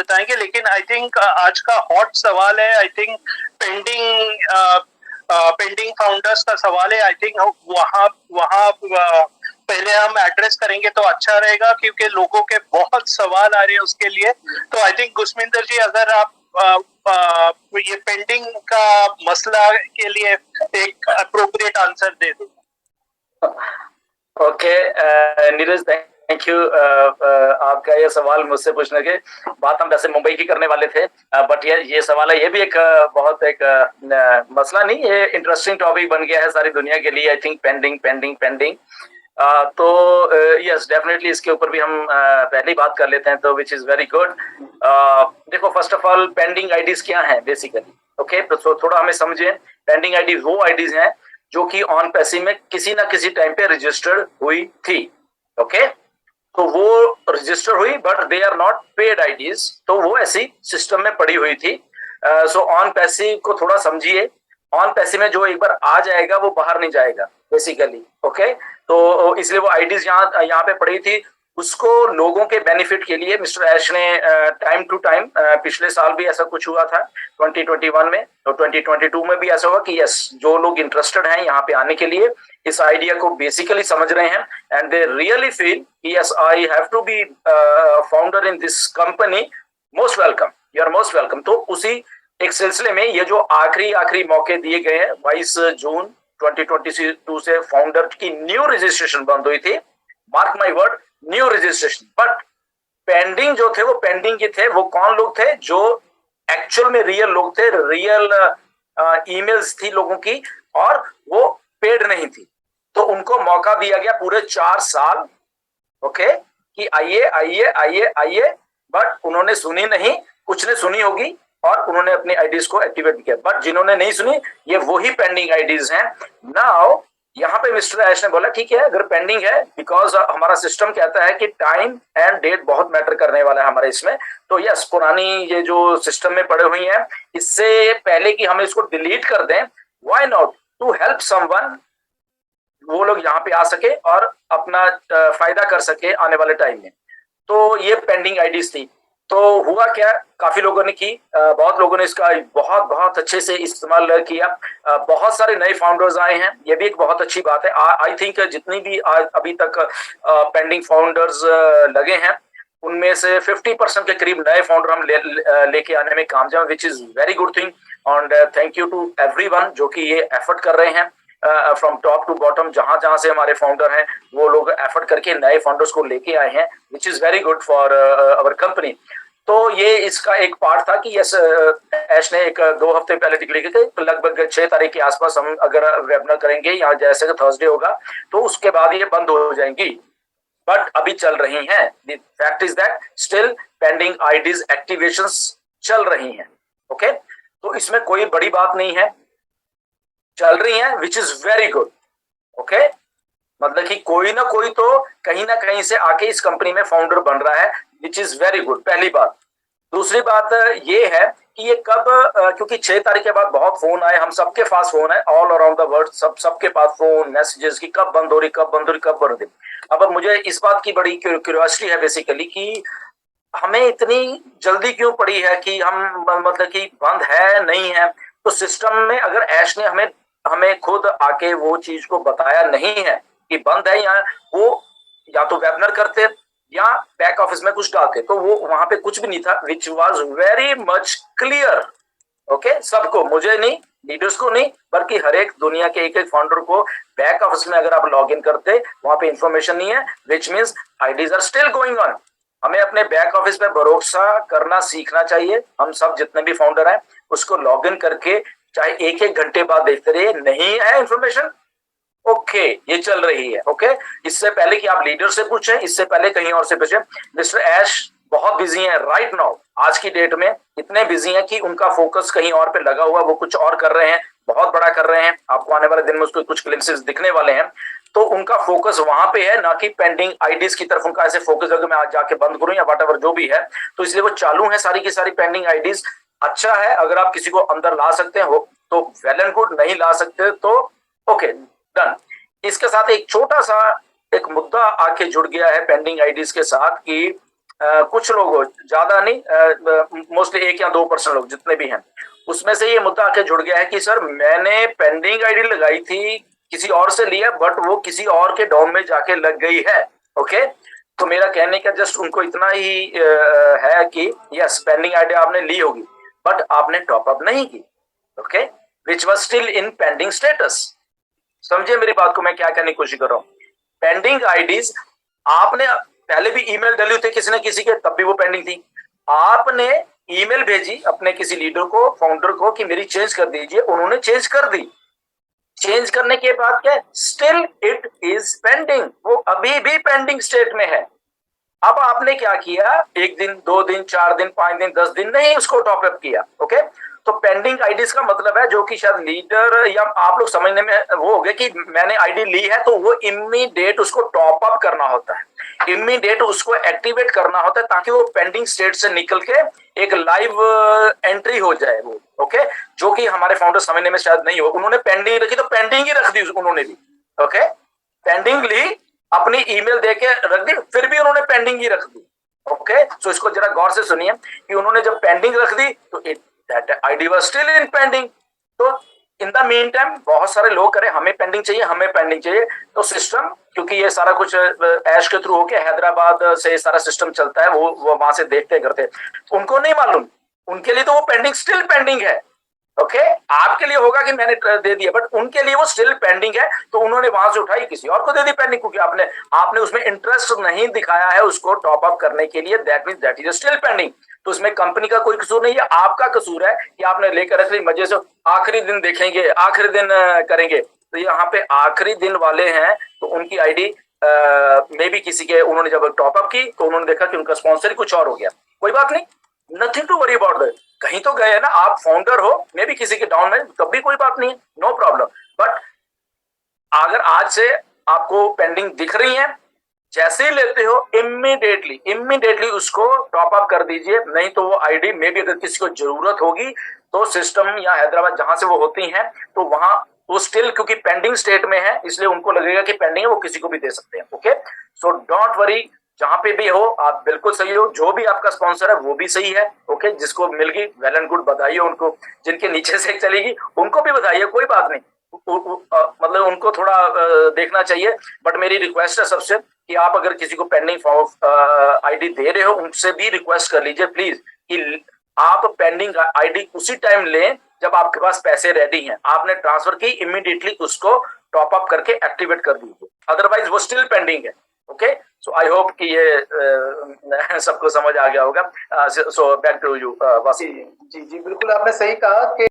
बताएंगे, लेकिन I think आज का हॉट सवाल है, आई थिंक पेंडिंग फाउंडर्स का सवाल है। आई थिंक वहाँ वहाँ पहले हम एड्रेस करेंगे तो अच्छा रहेगा, क्योंकि लोगों के बहुत सवाल आ रहे हैं उसके लिए। तो आई थिंक गुस्मिंदर जी, अगर आप ये पेंडिंग का मसला के लिए एक अप्रोप्रिएट आंसर दे दो। ओके नीरज, थैंक यू आपका ये सवाल मुझसे पूछने के। बात हम वैसे मुंबई की करने वाले थे, बट ये सवाल है, ये भी एक बहुत एक मसला नहीं, ये इंटरेस्टिंग टॉपिक बन गया है सारी दुनिया के लिए। I think pending pending pending, तो यस डेफिनेटली इसके ऊपर भी हम पहले ही बात कर लेते हैं, तो विच इज वेरी गुड। देखो, first of all pending IDs क्या हैं बेसिकली, ओके, तो थोड़ा हमें समझें। पेंडिंग आईडीज वो आईडीज हैं जो कि ऑन पैसिव में किसी ना किसी टाइम पे रजिस्टर्ड हुई थी, ओके, तो वो रजिस्टर हुई but they are not paid IDs, तो वो ऐसी सिस्टम में पड़ी हुई थी। सो ऑन पैसिव को थोड़ा समझिए। ऑन पैसिव में जो एक बार आ जाएगा वो बाहर नहीं जाएगा बेसिकली, ओके, तो इसलिए वो आईडीज यहाँ पे पड़ी थी। उसको लोगों के बेनिफिट के लिए मिस्टर ऐश ने टाइम टू टाइम, पिछले साल भी ऐसा कुछ हुआ था 2021 में, तो 2022 में भी ऐसा हुआ कि यस, जो लोग इंटरेस्टेड हैं यहाँ पे आने के लिए, इस आइडिया को बेसिकली समझ रहे हैं, and they really feel yes I have to be founder in this company, most welcome, you are most welcome. तो उसी एक सिलसिले में ये जो आखिरी मौके दिए गए हैं, 22 जून 2022 से फाउंडर की न्यू रजिस्ट्रेशन बंद हुई थी, mark my word, new registration. But pending जो थे वो पेंडिंग के थे, वो कौन लोग थे? जो एक्चुअल में रियल लोग थे, रियल ईमेल्स थी लोगों की, और वो पेड नहीं थी, तो उनको मौका दिया गया पूरे 4 साल, ओके, कि आइए आइए आइए आइए, बट उन्होंने सुनी नहीं। कुछ ने सुनी होगी और उन्होंने अपनी आईडीज को एक्टिवेट किया, बट जिन्होंने नहीं सुनी ये वही पेंडिंग आईडीज हैं। नाउ यहाँ पे मिस्टर ऐश ने बोला ठीक है, अगर पेंडिंग है, बिकॉज हमारा सिस्टम कहता है कि टाइम एंड डेट बहुत मैटर करने वाला है हमारे इसमें, तो यस, पुरानी ये जो सिस्टम में पड़े हुई हैं, इससे पहले कि हम इसको डिलीट कर दें, why not to help someone, वो लोग यहाँ पे आ सके और अपना फायदा कर सके आने वाले टाइम में। तो ये पेंडिंग आईडीज थी। तो हुआ क्या, काफी लोगों ने की, बहुत लोगों ने इसका बहुत बहुत अच्छे से इस्तेमाल किया, बहुत सारे नए फाउंडर्स आए हैं, ये भी एक बहुत अच्छी बात है। आई थिंक जितनी भी अभी तक पेंडिंग फाउंडर्स लगे हैं, उनमें से 50% के करीब नए फाउंडर हम लेके आने में कामयाब, which is very good thing, and thank you to everyone जो कि ये एफर्ट कर रहे हैं फ्रॉम टॉप टू बॉटम, जहां जहां से हमारे फाउंडर हैं वो लोग एफर्ट करके नए फाउंडर्स को लेके आए हैं, विच is very good for our company. तो ये इसका एक पार्ट था कि यस, ऐश ने एक 2 हफ्ते पहले डिक्लेयर किया कि लगभग 6 तारीख के आसपास हम अगर वेबिनार करेंगे, या जैसे थर्सडे होगा, तो उसके बाद ये बंद हो जाएंगी, बट अभी चल रही हैं। The fact is that still pending IDs activations चल रही हैं, ओके, तो इसमें कोई बड़ी बात नहीं है, चल रही हैं, विच इज वेरी गुड, ओके, मतलब कि कोई ना कोई तो कहीं ना कहीं से आके इस कंपनी में फाउंडर बन रहा है, विच इज वेरी गुड, पहली बात। दूसरी बात ये है कि ये कब, क्योंकि 6 तारीख के बाद बहुत फोन आए, हम सबके पास फोन है, ऑल अराउंड द वर्ल्ड, सबके पास फोन मैसेजेस की कब बंद हो रही, कब बंद हो रही, कब बंद हो रही। अब मुझे इस बात की बड़ी क्यूरियोसिटी है बेसिकली कि हमें इतनी जल्दी क्यों पड़ी है कि हम, मतलब कि बंद है नहीं है। तो सिस्टम में अगर ऐश ने हमें खुद आके वो चीज को बताया नहीं है कि बंद है, या तो वेबिनार करते या बैक ऑफिस में कुछ डालते, तो वो वहां पे कुछ भी नहीं था, which was very much clear, okay, सबको, मुझे नहीं, लीडर्स को नहीं, बल्कि हर एक दुनिया के एक फाउंडर को बैक ऑफिस में अगर आप लॉग इन करते, वहां पे इंफॉर्मेशन नहीं है, which means IDs are still going on. हमें अपने बैक ऑफिस पे भरोसा करना सीखना चाहिए। हम सब जितने भी फाउंडर हैं उसको लॉग इन करके चाहे 1-1 घंटे बाद देखते रहिए, नहीं है इंफॉर्मेशन, ओके, ये चल रही है, ओके। इससे पहले कि आप लीडर से पूछें, इससे पहले कहीं और से पूछें। मिस्टर ऐश बहुत बिजी हैं राइट नाउ, आज की डेट में इतने बिजी हैं कि उनका फोकस कहीं और पे लगा हुआ, वो कुछ और कर रहे हैं, बहुत बड़ा कर रहे हैं, आपको आने वाले दिन में उसके कुछ ग्लिम्सेस दिखने वाले हैं। तो उनका फोकस वहां पे है, ना कि पेंडिंग आईडीज की तरफ उनका ऐसे फोकस है कि मैं आज जाके बंद करूं या व्हाटएवर जो भी है। तो इसलिए वो चालू है सारी की सारी पेंडिंग आईडीज। अच्छा है अगर आप किसी को अंदर ला सकते हो तो वेल एंड गुड, नहीं ला सकते तो ओके, डन। इसके साथ एक छोटा सा एक मुद्दा आके जुड़ गया है पेंडिंग आईडीज के साथ कि कुछ लोग हो, ज्यादा नहीं, मोस्टली 1 या 2% लोग जितने भी हैं, उसमें से ये मुद्दा आके जुड़ गया है कि सर मैंने पेंडिंग आईडी लगाई थी, किसी और से लिया, बट वो किसी और के डॉम में जाके लग गई है। ओके, तो मेरा कहने का जस्ट उनको इतना ही है कि यस, पेंडिंग आईडी आपने ली होगी बट आपने टॉपअप नहीं की। Okay, which was still in pending status. समझिए मेरी बात को, मैं क्या कहने की कोशिश कर रहा हूं। पेंडिंग आईडीज आपने पहले भी ईमेल डाली थी किसी न किसी के, तब भी वो पेंडिंग थी। आपने ईमेल भेजी अपने किसी लीडर को, फाउंडर को, कि मेरी चेंज कर दीजिए, उन्होंने चेंज कर दी। चेंज करने के बाद क्या, स्टिल इट इज पेंडिंग, वो अभी भी पेंडिंग स्टेट में है। अब आपने क्या किया, 1 दिन, 2 दिन, 4 दिन, 5 दिन, 10 दिन नहीं उसको टॉपअप किया। ओके, तो पेंडिंग आईडीज का मतलब है, जो कि शायद लीडर या आप लोग समझने में वो हो गए कि मैंने आईडी ली है तो वो इमीडिएट उसको टॉपअप करना होता है, इमीडिएट उसको एक्टिवेट करना होता है, ताकि वो पेंडिंग स्टेट से निकल के एक लाइव एंट्री हो जाए वो। ओके, जो कि हमारे फाउंडर समझने में शायद नहीं हो, उन्होंने पेंडिंग रखी तो पेंडिंग ही रख दी उन्होंने भी। ओके, पेंडिंग ली, अपनी ईमेल देके रख दी, फिर भी उन्होंने पेंडिंग ही रख दी। ओके, सो इसको जरा गौर से सुनिए कि उन्होंने जब पेंडिंग रख दी तो that ID was still in pending. तो इन द मीन टाइम बहुत सारे लोग करें हमें पेंडिंग चाहिए, हमें पेंडिंग चाहिए, तो सिस्टम, क्योंकि ये सारा कुछ ऐश के थ्रू होके हैदराबाद से सारा सिस्टम चलता है, वो वहां से देखते करते, उनको नहीं मालूम, उनके लिए तो वो पेंडिंग स्टिल पेंडिंग है। ओके, आपके लिए होगा कि मैंने दे दिया, बट उनके लिए वो स्टिल पेंडिंग है, तो उन्होंने वहां से उठाई किसी और को दे दी पेंडिंग, क्योंकि आपने उसमें इंटरेस्ट नहीं दिखाया है उसको टॉप अप करने के लिए। That means that is still pending. तो उसमें कंपनी का कोई कसूर नहीं है, आपका कसूर है कि आपने लेकर रख ली, मजे से आखिरी दिन देखेंगे, आखिरी दिन करेंगे। तो यहाँ पे आखिरी दिन वाले हैं, तो उनकी आईडी में भी किसी के, उन्होंने जब टॉपअप की तो उन्होंने देखा कि उनका स्पॉन्सर ही कुछ और हो गया। कोई बात नहीं, nothing to worry about that. कहीं तो गए ना, आप फाउंडर हो, मे भी किसी के डाउन में, तब भी कोई बात नहीं है, नो प्रॉब्लम। बट अगर आज से आपको पेंडिंग दिख रही है, जैसे ही लेते हो इमीडिएटली उसको टॉप अप कर दीजिए, नहीं तो वो आईडी में भी अगर किसी को जरूरत होगी तो सिस्टम या हैदराबाद जहां से वो होती हैं, तो वहां वो स्टिल, क्योंकि पेंडिंग स्टेट में है, इसलिए उनको लगेगा कि पेंडिंग है, वो किसी को भी दे सकते हैं। ओके, सो डोंट वरी, जहां पे भी हो आप बिल्कुल सही हो, जो भी आपका स्पॉन्सर है वो भी सही है। ओके, जिसको मिल गई वेल एंड गुड, बधाई उनको, जिनके नीचे से चलेगी उनको भी बधाई, कोई बात नहीं, मतलब उनको थोड़ा देखना चाहिए। बट मेरी रिक्वेस्ट है सबसे कि आप अगर किसी को पेंडिंग आईडी दे रहे हो, उनसे भी रिक्वेस्ट कर लीजिए प्लीज कि आप पेंडिंग आईडी उसी टाइम लें जब आपके पास पैसे रेडी हैं, आपने ट्रांसफर की, इमीडिएटली उसको टॉप अप करके एक्टिवेट कर दीजिए, अदरवाइज वो स्टिल पेंडिंग है। ओके, सो आई होप कि ये सबको समझ आ गया होगा। सो बैक टू यू वासी। जी जी, बिल्कुल आपने सही कहा कि